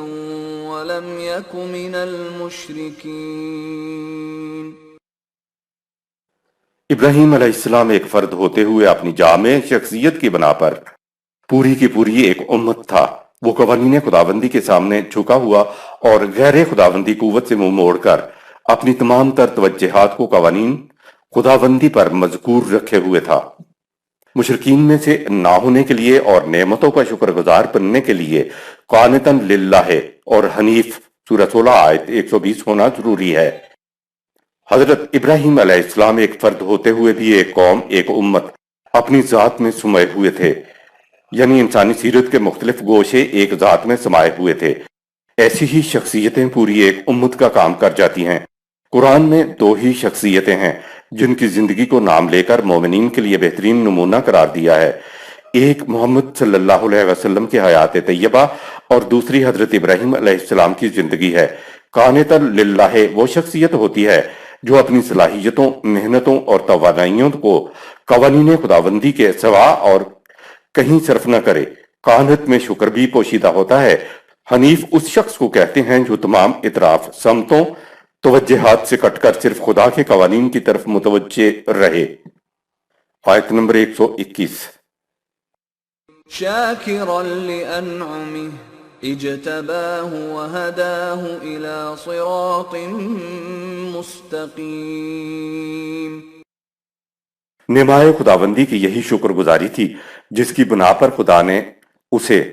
ولم يك من المشركين۔ ابراہیم علیہ السلام ایک فرد ہوتے ہوئے اپنی جامع شخصیت کی بنا پر پوری کی پوری ایک امت تھا۔ وہ قوانین خداوندی کے سامنے جھکا ہوا اور غیر خداوندی قوت سے منہ موڑ کر اپنی تمام تر توجہات کو قوانین خداوندی پر مذکور رکھے ہوئے تھا۔ مشرکین میں سے نہ ہونے کے لیے اور نعمتوں کا شکر گزار بننے کے لیے قانتاً للہ اور حنیف سورہ 16 آیت 120 ہونا ضروری ہے۔ حضرت ابراہیم علیہ السلام ایک فرد ہوتے ہوئے بھی ایک قوم، ایک امت اپنی ذات میں سمائے ہوئے تھے، یعنی انسانی سیرت کے مختلف گوشے ایک ذات میں سمائے ہوئے تھے۔ ایسی ہی شخصیتیں پوری ایک امت کا کام کر جاتی ہیں۔ قرآن میں دو ہی شخصیتیں ہیں جن کی زندگی کو نام لے کر مومنین کے لیے بہترین نمونہ قرار دیا ہے۔ ایک محمد صلی اللہ علیہ وسلم کی حیات طیبہ اور دوسری حضرت ابراہیم علیہ السلام کی زندگی ہے۔ قانتا للہ وہ شخصیت ہوتی ہے جو اپنی صلاحیتوں، محنتوں اور توانائیوں کو قوانین خداوندی کے سوا اور کہیں صرف نہ کرے۔ قانت میں شکر بھی پوشیدہ ہوتا ہے۔ حنیف اس شخص کو کہتے ہیں جو تمام اطراف، سمتوں، توجہات سے کٹ کر صرف خدا کے قوانین کی طرف متوجہ رہے۔ آیت نمبر 121۔ شاکرا لأنعمه اجتباه وهداه إلى صراط مستقیم۔ نمائے خداوندی کی یہی شکر گزاری تھی جس کی بنا پر خدا نے اسے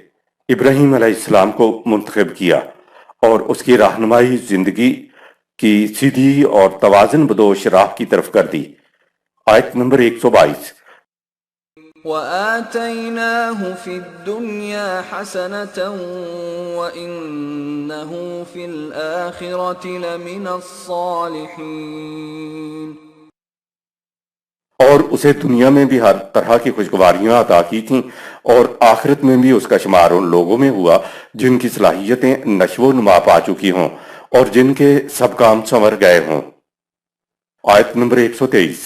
ابراہیم علیہ السلام کو منتخب کیا اور اس کی رہنمائی زندگی کی سیدھی اور توازن بدوش راہ کی طرف کر دی۔ آیت نمبر 122۔ وَآتَيْنَاهُ فِي الدُّنْيَا حَسَنَةً وَإِنَّهُ فِي الْآخِرَةِ لَمِنَ الصَّالِحِينَ۔ اور اسے دنیا میں بھی ہر طرح کی خوشگواریاں عطا کی تھیں اور آخرت میں بھی اس کا شمار ان لوگوں میں ہوا جن کی صلاحیتیں نشو و نما پا چکی ہوں اور جن کے سب کام سنور گئے ہوں۔ آیت نمبر 123۔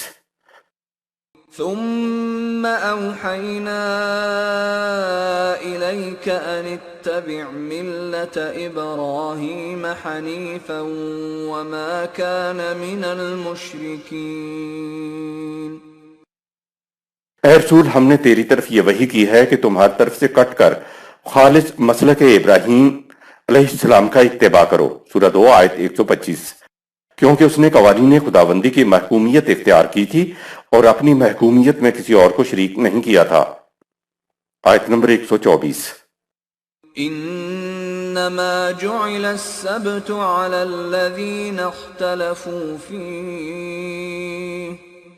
ثم أوحينا إليك أن اتبع ملة إبراهيم حنيفا وما كان من المشركين۔ اے رسول، ہم نے تیری طرف یہ وحی کی ہے کہ تم ہر طرف سے کٹ کر خالص مسلک ابراہیم علیہ السلام کا اتباع کرو۔ سورہ 2 آیت 125۔ کیونکہ اس نے قوانین خداوندی کی محکومیت اختیار کی تھی اور اپنی محکومیت میں کسی اور کو شریک نہیں کیا تھا۔ آیت نمبر 124۔ انما جعل السبت على الذين اختلفوا فيه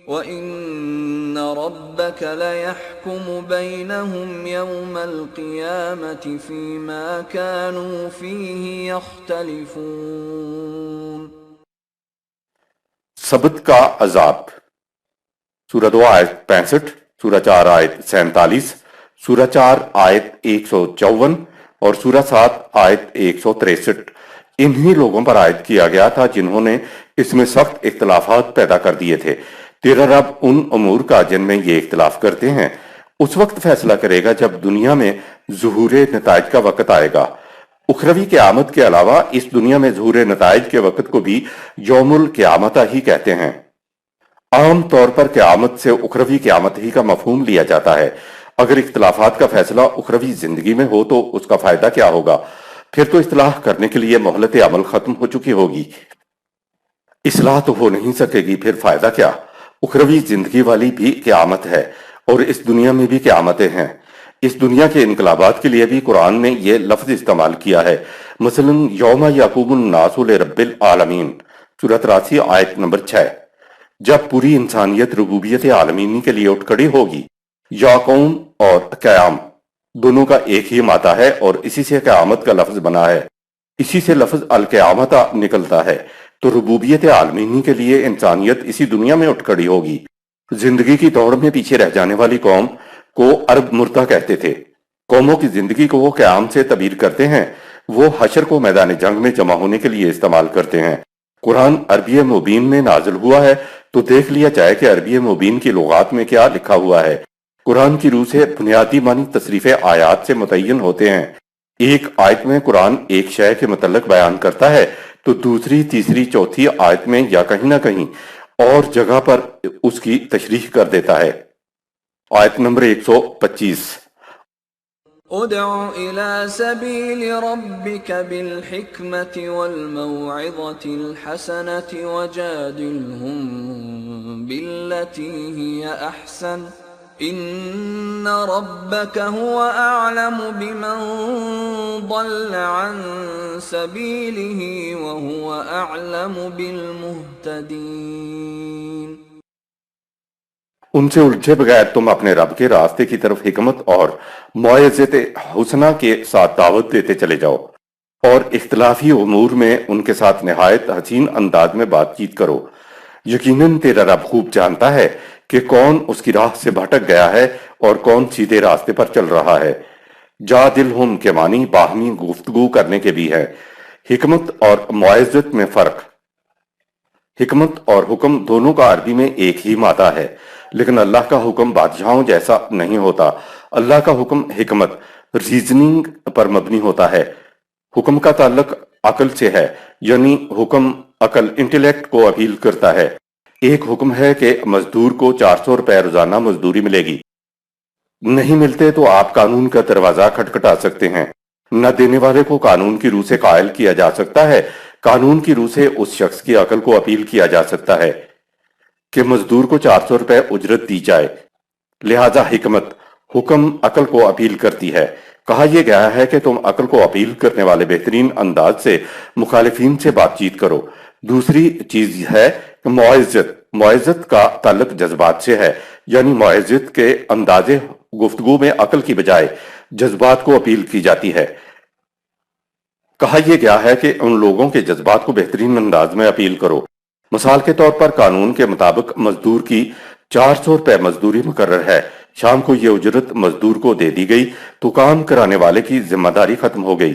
وَإِنَّ رَبَّكَ لَيَحْكُمُ بَيْنَهُمْ يَوْمَ الْقِيَامَةِ فِيمَا كَانُوا فِيهِ يَخْتَلِفُونَ۔ سبت کا عذاب، سورہ 2 آیت 65، سورہ 4 آیت 47، سورہ 4 آیت 154 اور سورہ 7 آیت 163 انہی لوگوں پر عائد کیا گیا تھا جنہوں نے اس میں سخت اختلافات پیدا کر دیے تھے۔ تیرا رب ان امور کا جن میں یہ اختلاف کرتے ہیں اس وقت فیصلہ کرے گا جب دنیا میں ظہور نتائج کا وقت آئے گا۔ اخروی قیامت کے علاوہ اس دنیا میں ظہور نتائج کے وقت کو بھی یوم القیامت ہی کہتے ہیں۔ عام طور پر قیامت سے اخروی قیامت ہی کا مفہوم لیا جاتا ہے۔ اگر اختلافات کا فیصلہ اخروی زندگی میں ہو تو اس کا فائدہ کیا ہوگا؟ پھر تو اصلاح کرنے کے لیے مہلت عمل ختم ہو چکی ہوگی، اصلاح تو ہو نہیں سکے گی، پھر فائدہ کیا؟ اخروی زندگی والی بھی قیامت ہے اور اس دنیا میں بھی قیامتیں ہیں۔ اس دنیا کے انقلابات کے لیے بھی قرآن نے یہ لفظ استعمال کیا ہے، مثلا یوم یقوم الناس لرب العالمین، سورہ 83 آیت نمبر 6۔ جب پوری انسانیت ربوبیت عالمینی کے لیے اٹھ کھڑی ہوگی۔ یا قوم اور قیام دونوں کا ایک ہی معنی ہے اور اسی سے قیامت کا لفظ بنا ہے، اسی سے لفظ القیامت نکلتا ہے۔ تو ربوبیت عالمینی کے لیے انسانیت اسی دنیا میں اٹھ کھڑی ہوگی۔ زندگی کی دوڑ میں پیچھے رہ جانے والی قوم کو عرب مردہ کہتے تھے۔ قوموں کی زندگی کو وہ قیام سے تعبیر کرتے ہیں، وہ حشر کو میدان جنگ میں جمع ہونے کے لیے استعمال کرتے ہیں۔ قرآن عربی مبین میں نازل ہوا ہے تو دیکھ لیا جائے کہ عربی مبین کی لغات میں کیا لکھا ہوا ہے۔ قرآن کی روح سے بنیادی معنی تصریف آیات سے متعین ہوتے ہیں۔ ایک آیت میں قرآن ایک شے کے متعلق بیان کرتا ہے تو دوسری، تیسری، چوتھی آیت میں یا کہیں نہ کہیں اور جگہ پر اس کی تشریح کر دیتا ہے۔ آیت نمبر 125۔ ادع إلى سبيل ربك بالحكمة والموعظة الحسنة وجادلهم بالتي هي أحسن إن ربك هو أعلم بمن ضل عن سبيله وهو أعلم بالمهتدين۔ ان سے الجھے بغیر تم اپنے رب کے راستے کی طرف حکمت اور موعظت حسنہ کے ساتھ دعوت دیتے چلے جاؤ، اور اختلافی امور میں ان کے ساتھ نہایت حسین انداز میں بات چیت کرو۔ یقیناً تیرا رب خوب جانتا ہے کہ کون اس کی راہ سے بھٹک گیا ہے اور کون سیدھے راستے پر چل رہا ہے۔ جادلہم کے معنی باہمی گفتگو کرنے کے بھی ہے۔ حکمت اور موعظت میں فرق۔ حکمت اور حکم دونوں کا عربی میں ایک ہی مادہ ہے، لیکن اللہ کا حکم بادشاہوں جیسا نہیں ہوتا۔ اللہ کا حکم حکمت، ریزننگ پر مبنی ہوتا ہے۔ حکم کا تعلق عقل سے ہے، یعنی حکم عقل انٹیلیکٹ کو اپیل کرتا ہے۔ ایک حکم ہے کہ مزدور کو 400 روپے روزانہ مزدوری ملے گی۔ نہیں ملتے تو آپ قانون کا دروازہ کھٹکھٹا سکتے ہیں۔ نہ دینے والے کو قانون کی روح سے قائل کیا جا سکتا ہے، قانون کی روح سے اس شخص کی عقل کو اپیل کیا جا سکتا ہے کہ مزدور کو 400 روپے اجرت دی جائے۔ لہذا حکمت، حکم عقل کو اپیل کرتی ہے۔ کہا یہ گیا ہے کہ تم عقل کو اپیل کرنے والے بہترین انداز سے مخالفین سے بات چیت کرو۔ دوسری چیز ہے کہ معزت کا تعلق جذبات سے ہے، یعنی معزت کے انداز گفتگو میں عقل کی بجائے جذبات کو اپیل کی جاتی ہے۔ کہا یہ گیا ہے کہ ان لوگوں کے جذبات کو بہترین انداز میں اپیل کرو۔ مثال کے طور پر قانون کے مطابق مزدور کی 400 روپے مزدوری مقرر ہے۔ شام کو یہ اجرت مزدور کو دے دی گئی تو کام کرانے والے کی ذمہ داری ختم ہو گئی۔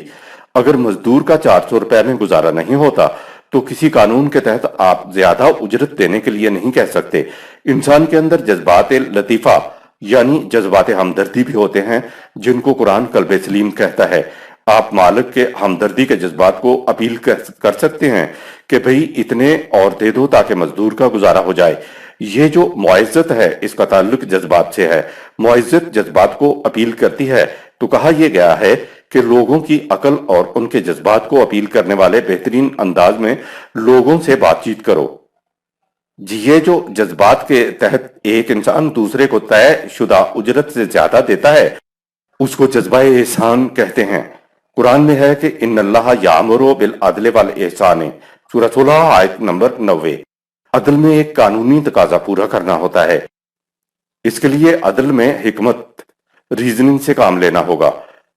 اگر مزدور کا 400 روپے میں گزارا نہیں ہوتا تو کسی قانون کے تحت آپ زیادہ اجرت دینے کے لیے نہیں کہہ سکتے۔ انسان کے اندر جذبات لطیفہ یعنی جذبات ہمدردی بھی ہوتے ہیں، جن کو قرآن قلب سلیم کہتا ہے۔ آپ مالک کے ہمدردی کے جذبات کو اپیل کر سکتے ہیں کہ بھئی اتنے اور دے دو تاکہ مزدور کا گزارا ہو جائے۔ یہ جو معزت ہے اس کا تعلق جذبات سے ہے۔ معزت جذبات کو اپیل کرتی ہے تو کہا یہ گیا ہے کہ لوگوں کی عقل اور ان کے جذبات کو اپیل کرنے والے بہترین انداز میں لوگوں سے بات چیت کرو۔ یہ جو جذبات کے تحت ایک انسان دوسرے کو طے شدہ اجرت سے زیادہ دیتا ہے اس کو جذبہ احسان کہتے ہیں۔ قرآن میں ہے کہ ان اللہ یامر بالعدل والاحسان، سورہ 16 آیت نمبر 90۔ عدل میں ایک قانونی تقاضا پورا کرنا ہوتا ہے۔ اس کے لیے عدل میں حکمت، ریزننگ سے کام لینا ہوگا۔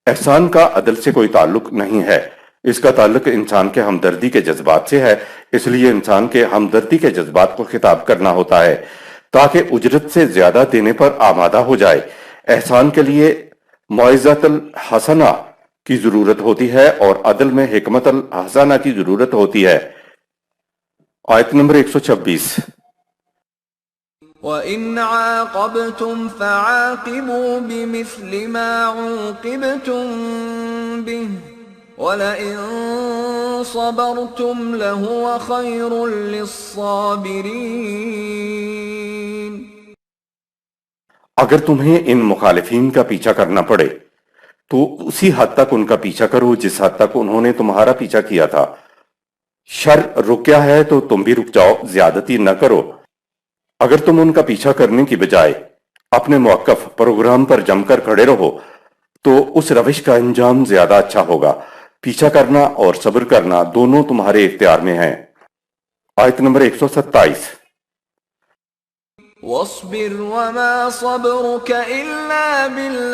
احسان کا عدل سے کوئی تعلق نہیں ہے، اس کا تعلق انسان کے ہمدردی کے جذبات سے ہے، اس لیے انسان کے ہمدردی کے جذبات کو خطاب کرنا ہوتا ہے تاکہ اجرت سے زیادہ دینے پر آمادہ ہو جائے۔ احسان کے لیے موعظۃ الحسنہ کی ضرورت ہوتی ہے اور عدل میں حکمت الحسنہ کی ضرورت ہوتی ہے۔ آیت نمبر 126۔ وَإِنْ عَاقَبْتُمْ فَعَاقِبُوا بِمِثْلِ مَا عُوقِبْتُمْ بِهِ وَلَئِن صَبَرْتُمْ لَهُوَ خَيْرٌ لِلصَّابِرِينَ۔ اگر تمہیں ان مخالفین کا پیچھا کرنا پڑے تو اسی حد تک ان کا پیچھا کرو جس حد تک انہوں نے تمہارا پیچھا کیا تھا۔ شر رک گیا ہے تو تم بھی رک جاؤ، زیادتی نہ کرو۔ اگر تم ان کا پیچھا کرنے کی بجائے اپنے موقف پروگرام پر جم کر کھڑے رہو تو اس روش کا انجام زیادہ اچھا ہوگا۔ پیچھا کرنا اور صبر کرنا دونوں تمہارے اختیار میں ہیں۔ آیت نمبر 127۔ وَاصْبِرْ وَمَا صَبْرُكَ إِلَّا بِاللَّهِ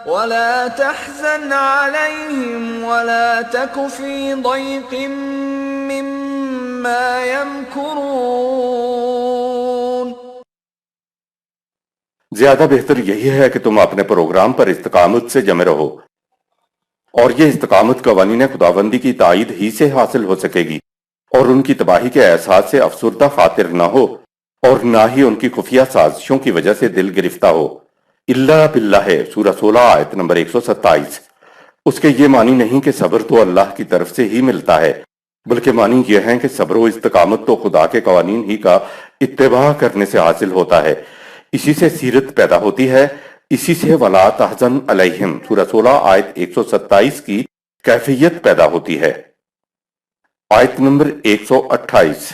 وَلَا تَحْزَنْ عَلَيْهِمْ وَلَا تَكُ فِي ضَيْقٍ مِّمَّا يَمْكُرُونَ۔ زیادہ بہتر یہی ہے کہ تم اپنے پروگرام پر استقامت سے جمے رہو۔ اور یہ استقامت قوانین خداوندی کی تائید ہی سے حاصل ہو سکے گی اور ان کی تباہی کے احساس سے افسردہ خاطر نہ ہو اور نہ ہی ان کی خفیہ سازشوں کی وجہ سے دل گرفتہ ہو۔ اللہ باللہ ہے سورہ 16 آیت نمبر 127۔ اس کے یہ معنی نہیں کہ صبر تو اللہ کی طرف سے ہی ملتا ہے، بلکہ معنی یہ ہے کہ صبر و استقامت تو خدا کے قوانین ہی کا اتباع کرنے سے حاصل ہوتا ہے، اسی سے سیرت پیدا ہوتی ہے، اسی سے وَلَا تَحْزَنْ عَلَيْهِمْ سورہ 16 آیت 127 کی کیفیت پیدا ہوتی ہے۔ آیت نمبر 128۔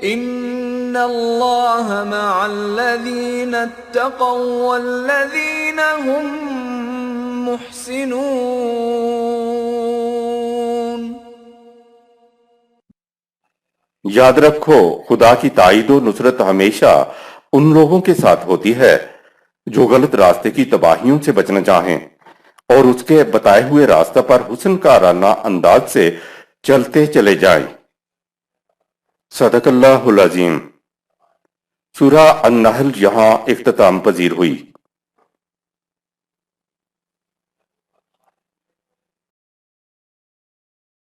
ان اللہ مع الذین اتقوا والذین هم محسنون۔ یاد رکھو خدا کی تائید و نصرت ہمیشہ ان لوگوں کے ساتھ ہوتی ہے جو غلط راستے کی تباہیوں سے بچنا چاہیں اور اس کے بتائے ہوئے راستہ پر حسن کارانہ انداز سے چلتے چلے جائیں۔ صدق اللہ العظیم۔ سورہ النحل یہاں اختتام پذیر ہوئی۔